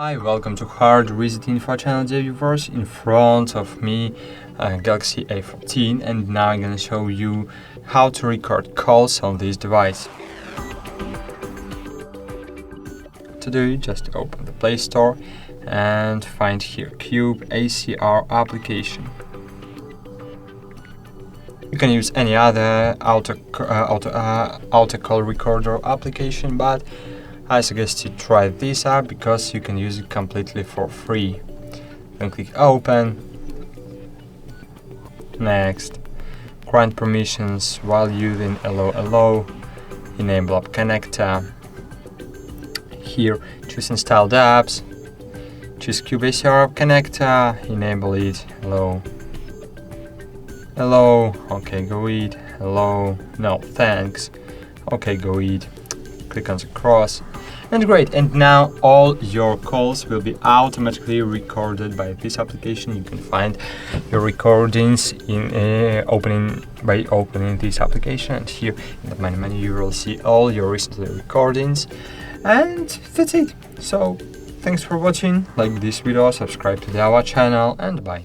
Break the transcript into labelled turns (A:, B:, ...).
A: Hi, welcome to HardReset.Info channel, dear viewers. In front of me, Galaxy M14, and now I'm gonna show you how to record calls on this device. To do, just open the Play Store and find here Cube ACR application. You can use any other auto call recorder application, but I suggest you try this app because you can use it completely for free. Then click Open. Next, grant permissions while using allow. Enable App Connector. Here, choose Installed Apps. Choose Cube ACR App Connector. Enable it. Allow. Okay, go eat. Hello. No, thanks. Okay, go eat. Click on the cross. And great, and now all your calls will be automatically recorded by this application. You can find your recordings in opening this application, and here in the menu you will see all your recent recordings, and that's it. So thanks for watching. Like this video, subscribe to our channel, and bye.